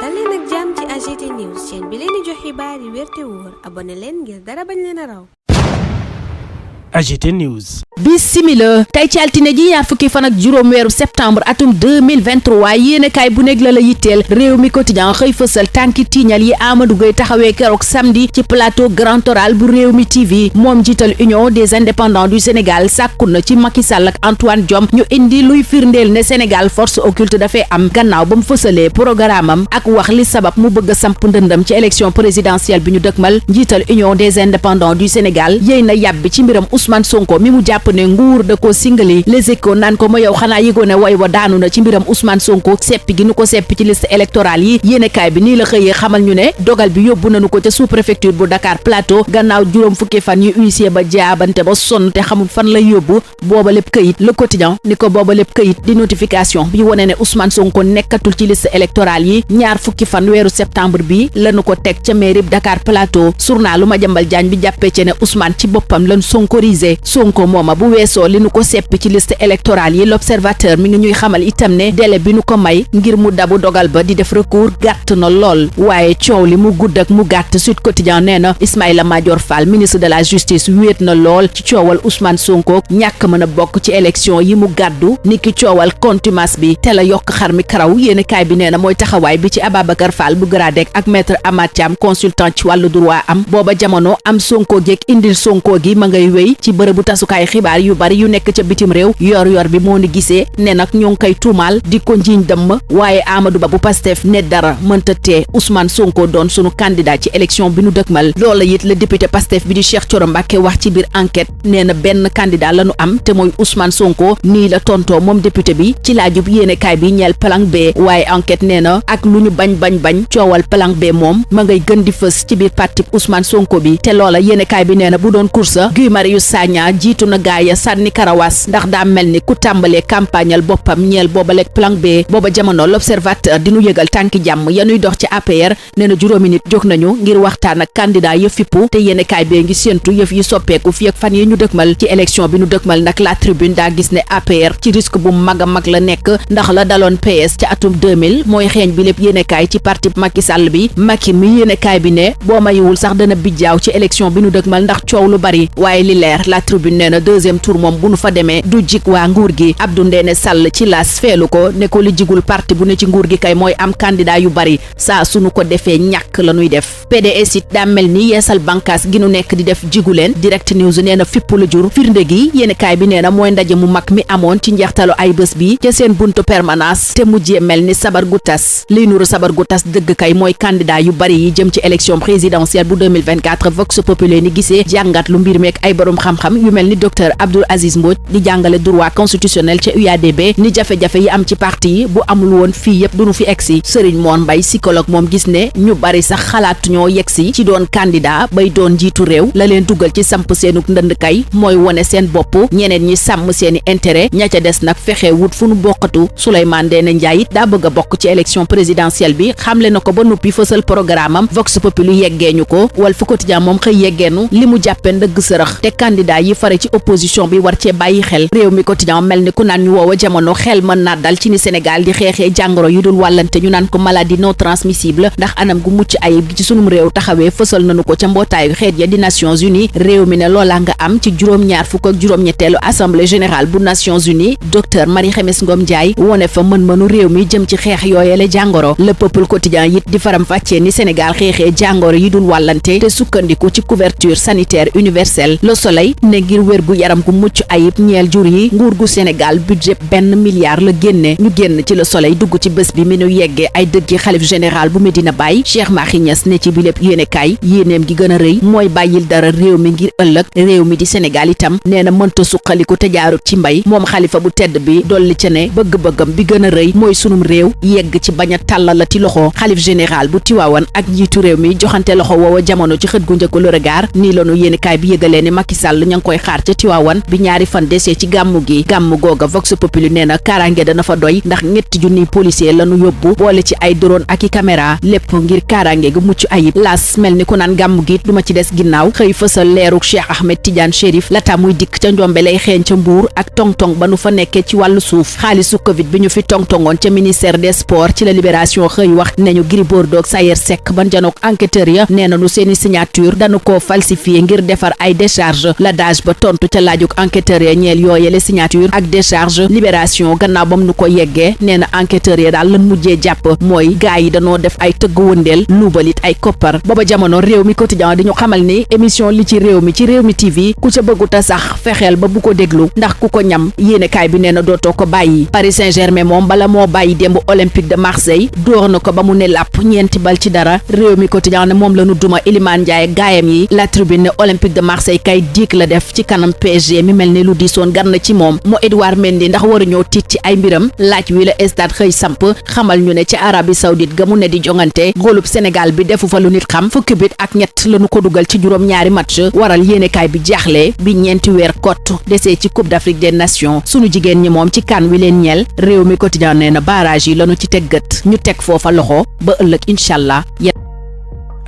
dal leen ak jàmm ci AGT News chaîne bi leen di jox xibaar yi wér te wóor abonné leen ngir dara bañ leen a raw. AGT News. Bismillah tey ci altine ji ñaar fukki fan ak juróom weeru septembre atum 2023 yéenekaay bu nekk la yitteel réew mi quotidien xëy fësal tànki tiiñal yi Amadou Gueye taxawee keroog samedi ci plateau Grand Oral bu réew mi TV moom jiital Union des indépendants du Sénégal sàkku na ci Macky Sall ak Antoine Diome ñu indi luy firndeel ne Sénégal force occulte dafay am gannaaw ba mu fësalee programme am ak wax li sabab mu bëgg a samp ndëndam ci élection présidentielle bi ñu dëkkmal njiital Union des indépendants du Sénégal yéy na yàbbi ci mbiram Ousmane Sonko mi mu jàpp ne nguur da ko singali Les Échos naan ko ma yow xanaa yëgoo ne way wa daanu na ci mbiram Ousmane Sonko seppi gi nu ko seppi ci liste électorale yi yéenekaay bi nii la xëyee xamal ñu ne dogal bi yóbbu nañu ko ca sous-préfecture bu Dakar Plateau gannaaw juróom fukki fan yu huissier ba jaabante ba sonn te xamul fan lay yóbbu booba lépp këyit Le Quotidien ni ko booba lépp këyit di notification bi wone ne Ousmane Sonko nekkatul ci liste électorale yi ñaar fukki fan weeru septembre bi lañu ko teg ca mairie Dakar Plateau journalu Madiambal Diagne bi jàppee ci ne Ousmane ci boppam lañ Sonko mooma bu weesoo li nu ko seppi ci liste électorale yi L'Observateur mi ngi ñuy xamal itam ne délai bi nu ko may ngir mu dabu dogal ba di def recours gàtt na lool waaye coow li mu gudd ak mu gàtt Sud Quotidien nee na Ismaïla Madior Fall ministre de la justice wéet na lool ci coowal Ousmane Sonko ñàkk mën a bokk ci élection yi mu gàddu niki coowal contumace bi te la yokk xar mi karaw yéenekaay bi nee na mooy taxawaay bi ci Ababacar Fall bu Gradec ak maître Amath Thiam consultant ci wàllu droit am booba jamono am Sonko geeg indil Sonko gi ma ngay wéy ci bërëbu tasukaay xibaar yu bari yu nekk ca bitim réew yor bi moo ni gisee ne nag ñoo ngi koy tuumaal di ko njiiñ dëmm waaye Amadou Ba bu Pastef ne dara mënta tee Ousmane Sonko doon sunu candidat ci élection bi nu dëkkmal loola it la député Pastef bi di Cheikh Thioro Mbacké wax ci biir enquête nee na benn candidat la nu am te mooy Ousmane Sonko nii la tontoo moom député bi ci laajub yéenekaay bi ñeel plan B waaye enquête nee na ak lu ñu bañ coowal plan B moom ma ngay gën di fës ci biir parti Ousmane Sonko bi te loola yéenekaay bi nee na bu doon course Guy Marius Sagna jiitu na gaaya sànni karawaas ndax daa mel ni ku tàmbalee campagnal boppam ñeel boobaleeg plan B booba jamono L'Observateur di nu yëgal tànki jàmm yanuy dox ci APR nee na juróomi nit jóg nañu ngir waxtaan ak candidat yëf fippu te yéenekaay bee ngi séentu yëf yi soppeeku fi ak fan yi ñu dëkkmal ci élection bi nu dëkkmal nag La Tribune daa gis ne APR ci risque bu mag a mag la nekk ndax la daloon PS ca atum 2000 mooy xeeñ bi lépp yéenekaay ci parti Macky Sall bi Macky mi yéenekaay bi ne boo mayiwul sax dana bijjaaw ci élection bi nu dëkkmal ndax coow lu bari waaye li leer La Tribune nee na deuxième tour moom bu nu fa demee du jik waa nguur gi Abdou Ndéné Sall ci laas feelu ko ne ko li jigul parti bu ne ci nguur gi kay mooy am candidat yu bari saa sunu ko defee ñàkk la nuy def PDS it daa mel ni yeesal bànkaas gi nu nekk di def jigu leen Direct News nee na fipp la jur firnde gi yéenekaay bi nee na mooy ndaje mu mag mi amoon ci njeextalu ay bés bi ca seen buntu permanence te mujjee mel ni sabar gu tas liy nuru sabar gu tas dëgg kay mooy candidat yu bari yi jëm ci élection présidentielle bu 2024 Vox Populi ni gisee jàngat lu mbir meek ay borom xam-xam yu mel ni docteur Abdoul Aziz Mbodj di jàngale droit constitutionnel ca UADB ni jafe-jafe yi am ci parti yi bu amul woon fii yëpp duñu fi egsi Serigne Mor Mbaye psychologue moom gis ne ñu bari sax xalaatuñoo yegsi ci doon candidat bay doon njiitu réew la leen dugal ci samp seenuk ndënd kay mooy wone seen bopp ñeneen ñi sàmm seeni intérêt ña ca des nag fexe wut fu nu bokkatu Souleymane Ndéné Ndiaye it daa bëgg a bokk ci élection présidentielle bi xamle na ko ba noppi fësal programme am Vox Populi yeggeeñu ko Walf Quotidien moom xëy yeggeenu li mu jàppe ndëgg sërëx te candidat yi fare ci opposition bi war cee bàyyi xel réew mi quotidien mel ni ku naan ñu woowa jamono xel mën naa dal ci ni Sénégal di xeexee jàngoro yu dul wàllante ñu naan ko maladie non transmissible ndax anam gu mucc ayib gi ci sunum réew taxawee fësal nañu ko ca mbootaayu xeet ya di Nations Unies réew mi ne loola nga am ci juróom-ñaar fukk ak juróom-ñetteelu assemblée générale bu Nations Unies docteur Marie Khemesse Ngom Ndiaye wone fa mën-mënu réew mi jëm ci xeex yooyele jàngoro Le Peuple quotidien it di faram fàccee ni Sénégal xeexee jàngoro yi dul wàllante te sukkandiku ci couverture sanitaire universelle Le Soleil ne ngir wér gu yaram gu mucc ayib ñeel jur yi nguur gu Sénégal budget $1 milliard la génne ñu génn ci Le Soleil dugg ci bés bi mi nu yeggee ay dëggi xalif général bu Medina Baye Cheikh Mahi Niass ne ci bi lépp yéenekaay yéeneem gi gën a rëy mooy bàyyil dara réew mi ngir ëllëg réew mi di Sénégal itam nee na mënta suqaliku te jaarut ci mbay moom xalifa bu tedd bi dolli ca ne bëgg-bëggam bi gën a rëy mooy sunum réew yegg ci bañ a tàllalati loxo xalif général bu Tiwaawan ak njiitu réew mi joxante loxo woowa jamono ci xët gu njëkk Le Regard nii lanu yéenekaay bi yëgalee ni Macky Sall Sall ña ngi koy xaar ca Tiwaawan bi ñaari fan desee ci gàmmu gi gàmmu googa Vox Populi nee na kaaraange dana fa doy ndax ñetti junniy policier lañu yóbbu boole ci ay drone ak i caméra lépp ngir kaaraange gu mucc ayib laas mel ni ku naan gàmmu gi duma ci des ginnaaw xëy fësal leeruk Cheikh Ahmed Tidiane Chérif lata muy dikk ca njombe lay xeeñ ca Mbuur ak tong-tong ba nu fa nekkee ci wàllu suuf xaalisu Covid bi ñu fi tong-tongoon ca ministère des sports ci la Libération xëy wax ne ñu Gris Bordeaux ak Sayer Seck ban janook enquêteur ya nee nañu seeni signature dañu koo falsifié ngir defar ay décharge la dage ba tontu ca laajug enquêteur ya ñeel yooyele signature ak décharge Libération gannaaw bam nu ko yeggee nee na enquêteur ya daal lan mujjee jàpp mooy gaay yi danoo def ay tëgg wëndeel luubalit ay koppar booba jamono réew mi quotidien di ñu xamal ni émission li ci réew mi TV ku ca bëgguta sax fexeel ba bu ko déglu ndax ku ko ñam yéenekaay bi nee na dootoo ko bàyyi Paris Saint-Germain moom bala moo bàyyi démb Olympique de Marseille door na ko ba mu ne làpp ñeenti bal ci dara réew mi quotidien ne moom la nu duma Iliman Ndiaye gaayam yi la tribune ne Olympique de Marseille kay diik la def ci kanam PSG mi mel ni lu diisoon gar na ci moom moo Edouard Mendy ndax waruñoo tiit ci ay mbiram laaj wi la stade xëy samp xamal ñu ne ci Arabie Saoudite ga mu ne di jongante góolub Sénégal bi defu fa lu nit xam fukki bit ak ñett lañu ko dugal ci juróom-ñaari match waral yéenekaay bi jaaxle bi ñeenti weer kott desee ci Coupe d'Afrique des Nations sunu jigéen ñi moom ci kan wi leen ñeel réew mi quotidien nee na barrage yi lañu ci teg gët ñu teg foofa loxo ba ëllëg inch'Allah.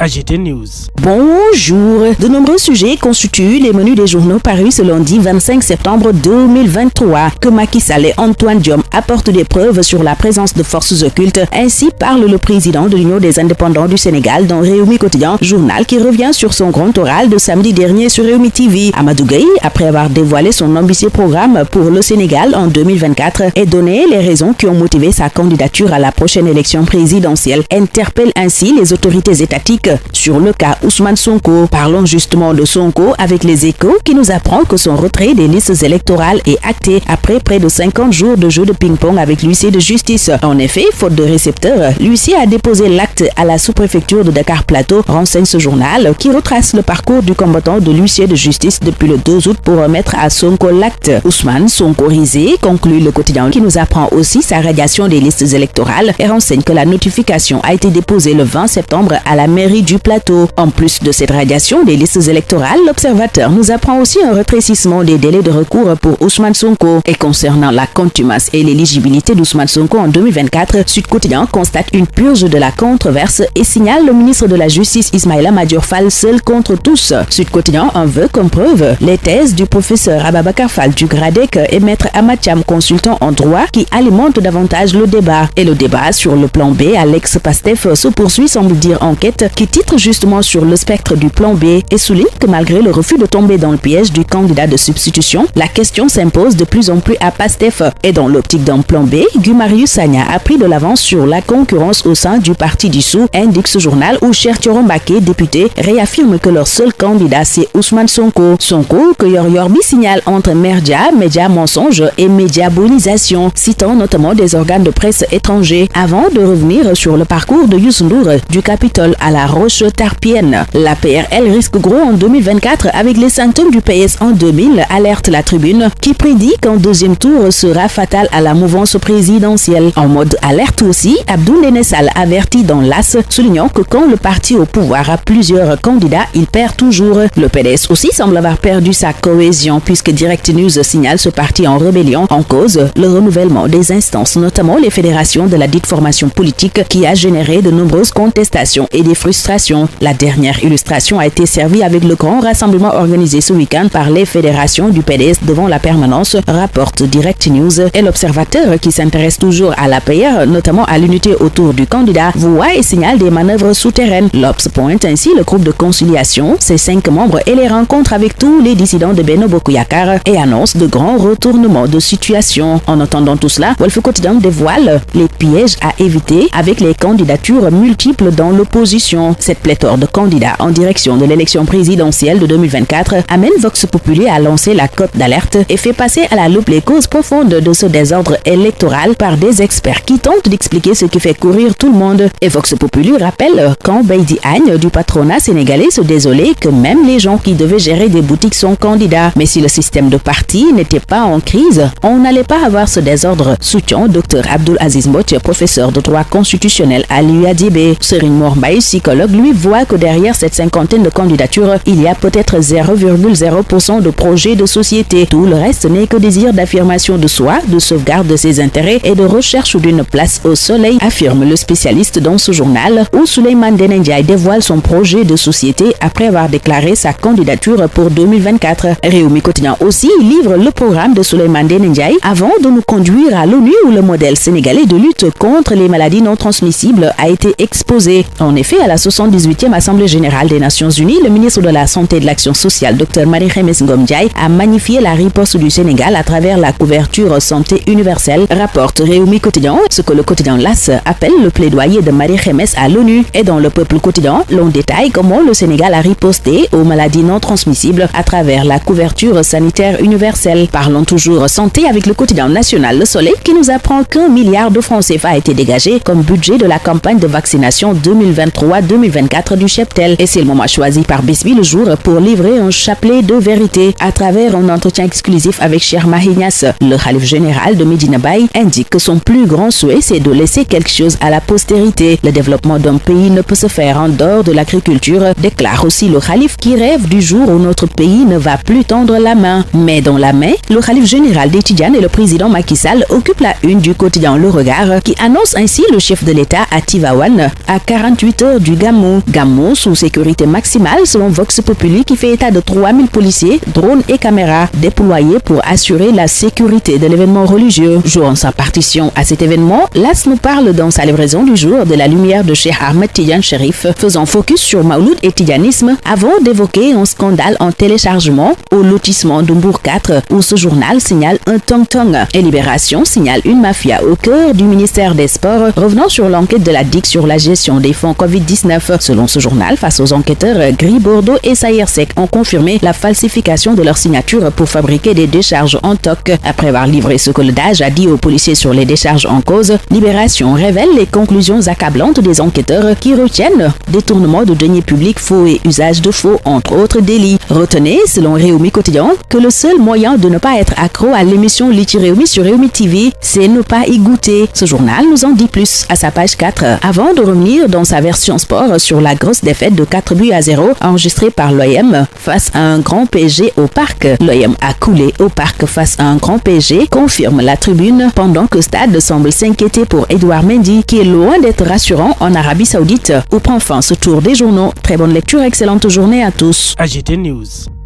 AGT News. Bonjour. De nombreux sujets constituent les menus des journaux parus ce lundi 25 septembre 2023. Que Macky Sall et Antoine Diome apportent des preuves sur la présence de forces occultes. Ainsi parle le président de l'Union des indépendants du Sénégal dans Réumi Quotidien, journal qui revient sur son grand oral de samedi dernier sur Réumi TV. Amadou Gueye, après avoir dévoilé son ambitieux programme pour le Sénégal en 2024 et donné les raisons qui ont motivé sa candidature à la prochaine élection présidentielle, interpelle ainsi les autorités étatiques sur le cas Ousmane Sonko. Parlons justement de Sonko avec les Échos qui nous apprend que son retrait des listes électorales est acté après près de 50 jours de jeu de ping-pong avec l'huissier de justice. En effet, faute de récepteur, l'huissier a déposé l'acte à la sous-préfecture de Dakar Plateau, renseigne ce journal qui retrace le parcours du combattant de l'huissier de justice depuis le 2 août pour remettre à Sonko l'acte. Ousmane Sonkorisé, conclut le quotidien qui nous apprend aussi sa radiation des listes électorales et renseigne que la notification a été déposée le 20 septembre à la mairie du Plateau. En plus de cette radiation des listes électorales, l'Observateur nous apprend aussi un rétrécissement des délais de recours pour Ousmane Sonko. Et concernant la contumace et l'éligibilité d'Ousmane Sonko en 2024, Sud Quotidien constate une purge de la controverse et signale le ministre de la Justice Ismaïla Madior Fall seul contre tous. Sud Quotidien en veut comme preuve les thèses du professeur Ababacar Fall du GRADEC et maître Amatiam, consultant en droit, qui alimente davantage le débat. Et le débat sur le plan B à l'ex-Pastef se poursuit, semble dire Enquête, qui titre justement sur le spectre du plan B et souligne que malgré le refus de tomber dans le piège du candidat de substitution, la question s'impose de plus en plus à Pastef. Et dans l'optique d'un plan B, Guy Marius Sagna a pris de l'avance sur la concurrence au sein du parti dissous, indique ce journal où Cheikh Thioro Mbacké, député, réaffirme que leur seul candidat c'est Ousmane Sonko. Sonko que Yor Yorbi signale entre média mensonge et médiabolisation, citant notamment des organes de presse étrangers, avant de revenir sur le parcours de Youssou Ndour du Capitole à la Roche-Tarpienne. La PRL risque gros en 2024 avec les symptômes du PS en 2000, alerte la Tribune, qui prédit qu'un deuxième tour sera fatal à la mouvance présidentielle. En mode alerte aussi, Abdou Ndéné Sall avertit dans l'As, soulignant que quand le parti au pouvoir a plusieurs candidats, il perd toujours. Le PDS aussi semble avoir perdu sa cohésion puisque Direct News signale ce parti en rébellion, en cause le renouvellement des instances, notamment les fédérations de la dite formation politique qui a généré de nombreuses contestations et des frustrations. La dernière illustration a été servie avec le grand rassemblement organisé ce week-end par les fédérations du PDS devant la permanence, rapporte Direct News. Et l'Observateur, qui s'intéresse toujours à l'APR, notamment à l'unité autour du candidat, voit et signale des manœuvres souterraines. L'Obs pointe ainsi le groupe de conciliation, ses 5 membres et les rencontres avec tous les dissidents de Benno Bokk Yakaar et annonce de grands retournements de situation. En attendant tout cela, Walf Quotidien dévoile les pièges à éviter avec les candidatures multiples dans l'opposition. Cette pléthore de candidats en direction de l'élection présidentielle de 2024 amène Vox Populi à lancer la cote d'alerte et fait passer à la loupe les causes profondes de ce désordre électoral par des experts qui tentent d'expliquer ce qui fait courir tout le monde. Et Vox Populi rappelle quand Beydi Agne du patronat sénégalais se désolait que même les gens qui devaient gérer des boutiques sont candidats. Mais si le système de parti n'était pas en crise, on n'allait pas avoir ce désordre, soutient Dr Abdoul Aziz Mbodj, professeur de droit constitutionnel à l'UADB. Serigne Mor Mbaye, psychologue politologues, lui, voient que derrière cette cinquantaine de candidatures, il y a peut-être 0,0% de projets de société. Tout le reste n'est que désir d'affirmation de soi, de sauvegarde de ses intérêts et de recherche d'une place au soleil, affirme le spécialiste dans ce journal, où Souleymane Ndéné Ndiaye dévoile son projet de société après avoir déclaré sa candidature pour 2024. Réumi Quotidien aussi livre le programme de Souleymane Ndéné Ndiaye avant de nous conduire à l'ONU où le modèle sénégalais de lutte contre les maladies non transmissibles a été exposé. En effet, à la 78e Assemblée générale des Nations Unies, le ministre de la Santé et de l'Action sociale, Dr Marie-Khemesse Ngom Ndiaye, a magnifié la riposte du Sénégal à travers la couverture santé universelle, rapporte Réumi Quotidien, ce que le quotidien LAS appelle le plaidoyer de Marie-Khemesse à l'ONU. Et dans le Peuple Quotidien, l'on détaille comment le Sénégal a riposté aux maladies non transmissibles à travers la couverture sanitaire universelle. Parlons toujours santé avec le quotidien national Le Soleil qui nous apprend qu'1 milliard de francs CFA a été dégagé comme budget de la campagne de vaccination 2023-2024 du cheptel. Et c'est le moment choisi par Bisby Le Jour pour livrer un chapelet de vérité à travers un entretien exclusif avec Cheikh Mahi Niass. Le khalife général de Médina Baye indique que son plus grand souhait c'est de laisser quelque chose à la postérité. Le développement d'un pays ne peut se faire en dehors de l'agriculture, déclare aussi le khalife qui rêve du jour où notre pays ne va plus tendre la main. Mais dans la main, le khalife général des Tidjanes et le président Macky Sall occupent la une du quotidien Le Regard qui annonce ainsi le chef de l'État à Tivaouane à 48 heures du Gamou. Gamou sous sécurité maximale selon Vox Populi qui fait état de 3000 policiers, drones et caméras déployés pour assurer la sécurité de l'événement religieux. Jouant sa partition à cet événement, l'AS nous parle dans sa livraison du jour de la lumière de Cheikh Ahmed Tidiane Chérif, faisant focus sur Maouloud et Tidianisme avant d'évoquer un scandale en téléchargement au lotissement de Mbour 4 où ce journal signale un tong-tong. Et Libération signale une mafia au cœur du ministère des Sports revenant sur l'enquête de la DIC sur la gestion des fonds Covid-19. Selon ce journal, face aux enquêteurs, Gris Bordeaux et Sayersec ont confirmé la falsification de leur signature pour fabriquer des décharges en toc. Après avoir livré ce que le DAGE a dit aux policiers sur les décharges en cause, Libération révèle les conclusions accablantes des enquêteurs qui retiennent détournement de deniers publics, faux et usage de faux, entre autres délits. Retenez, selon Réumi Quotidien, que le seul moyen de ne pas être accro à l'émission Litchi Réumi sur Réumi TV, c'est ne pas y goûter. Ce journal nous en dit plus à sa page 4, avant de revenir dans sa version sport sur la grosse défaite de 4-0 enregistrée par l'OM face à un grand PSG au parc. L'OM a coulé au parc face à un grand PSG, confirme la tribune, pendant que Stade semble s'inquiéter pour Edouard Mendy, qui est loin d'être rassurant en Arabie Saoudite, où prend fin ce tour des journaux. Très bonne lecture, excellente journée à tous. AGT News.